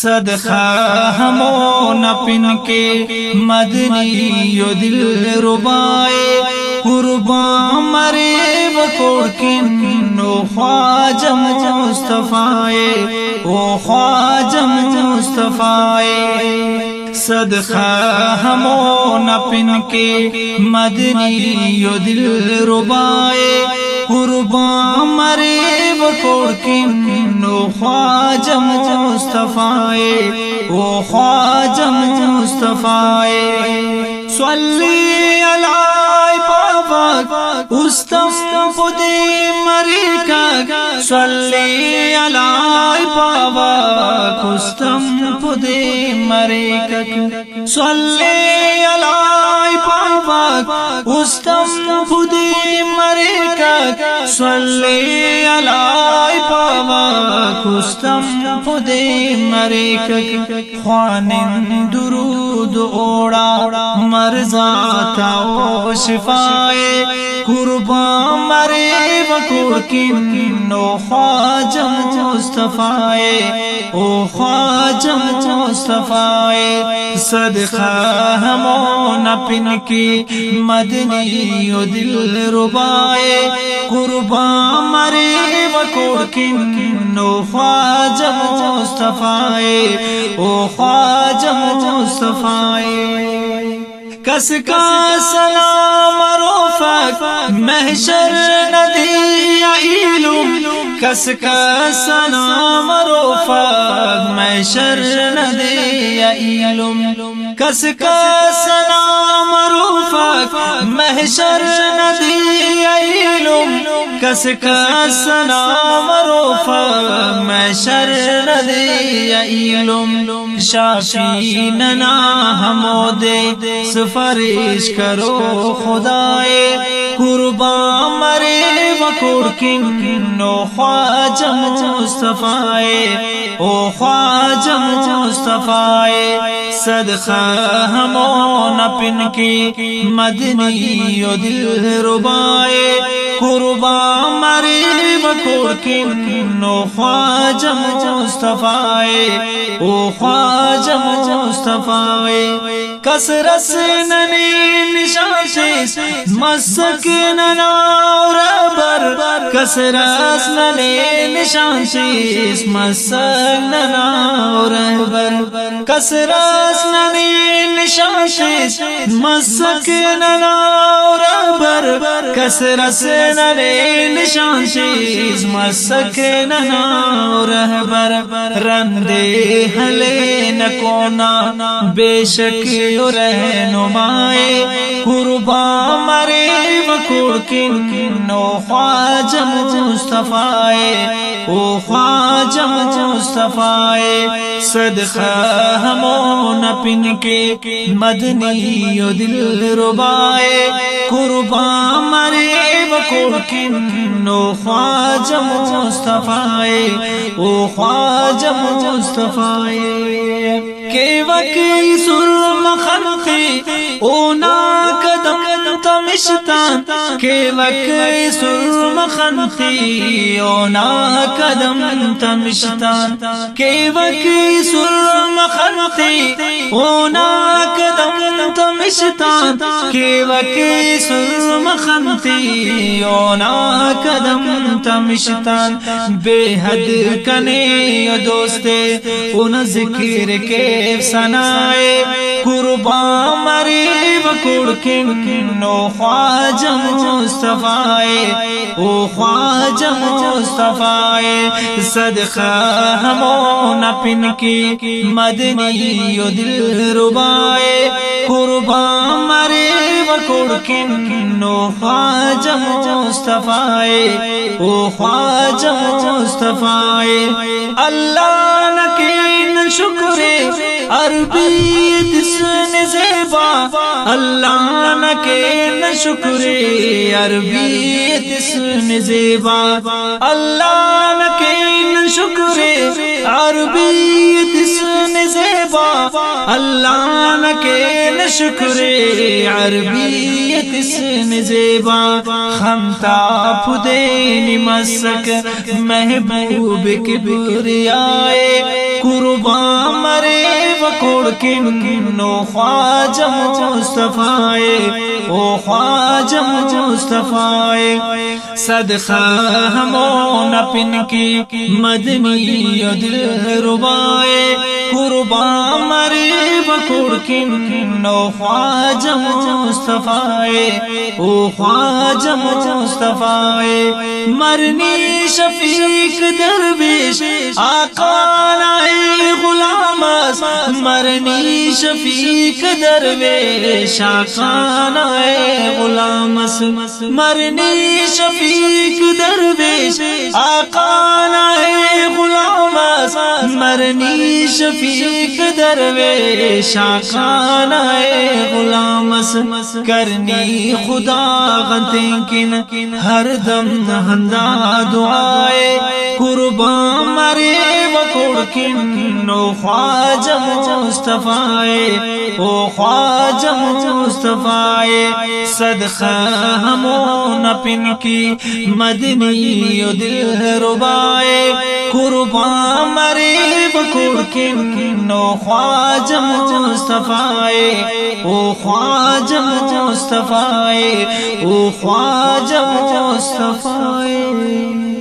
صدقہ ہمو نپن کے مدنی و دل ربائے قربان مرے وکوڑ کن او خواجہ مصطفی او خواجہ مصطفی صدقہ ہمو نپن کے مدنی و دل ربائے قربان مرے وکوڑ کن او خواجہ مصطفی او خواجہ مصطفی صلی علی پاک استم پدی مریکا صلی علی پاک استم پدی مریکا صلی علی پاک استم پدی مریکا صلی علی پاک استم پدی مریکا خوانن درود اوڑا مرزاتا و شفائے قربان مرے وکوڑ کن او خواجہ مصطفی او خواجہ مصطفی صدقہ ہمو نپن کی مدنی و دل ربائے قربان مرے وکوڑ کن او خواجہ مصطفی او خواجہ مصطفی کس کا سلام روفق محشر ندی علم کس کا سلام روفق محشر ندی علم کس کا سلام روفق محشر ندی علم کس کا سلام روفق محشر ندی علم شافی ننا ہمودے سفارش کرو خدائے قربان مرے وکوڑ کن او خواجہ مصطفی او خواجہ مصطفی صدقہ ہمو نپن کی مدنی و دل ربائے قربان مرے وکوڑ کن او خواجہ مصطفی او خواجہ مصطفی کس رسننی نشان سے مسکن نور بر کس رسننی نشان سے مسکن نور بر کس رسننی نشان سے مسکن نور بر کس رسننی نشان سے مسکن نور بر رندے ہلے نکونا بے شک رہنمائے قربان مرے وکوڑ کن او خواجہ مصطفی او خواجہ مصطفی صدقہ ہمو نپن کے مدنی و دل ربائے قربان مرے وکوڑ کن او خواجہ مصطفی او خواجہ مصطفی کہ وکی سرم خنقی اونا قدم تمشتان کہ وکی سرم خنقی اونا قدم تمشتان کہ وکی سرم خنقی اونا قدم تمشتان کہ وکی سرم خنقی اونا قدم تمشتان بے حد کنے دوستے ان ذکر کے سنائے قربان مرے وکوڑ کن او خواجہ مصطفی او خواجہ مصطفی صدقہ ہمو نپن کی مدنی و دل ربائے قربان مرے وکوڑ کن او خواجہ مصطفی او خواجہ مصطفی اللہ نکین شکرے عربیت سن زیبا اللہ نکین شکرے عربیت سن زیبا اللہ نکین شکرے عربیت سن زیبا اللہ نکین شکرے عربیت سن زیبا خمتا پدین مسک محبوب کبریائے قربان بکوڑ کنو خواجہ مصطفی او خواجہ مصطفی صدقہ ہمون اپن کی مدنی دل ربائے قربان مرے بکوڑ کنو خواجہ مصطفی او خواجہ مصطفی مرنی شفیق درویش آقا نائے غلام مرنی شفیق درویش آقا نائے غلام مرنی شفیق درویش آقا نائے غلام مرنی شفیق درویش آقا نائے غلام کرنی خدا غنتیں کن ہر دم ہندا دعائے قربان مرے بکوڑ کنو خواجہ مصطفی او خواجہ مصطفی صدقہ ہمون اپن کی مدنی دل ربائے قربان مرے بکوڑ کنو خواجہ مصطفی او خواجہ مصطفی او خواجہ مصطفی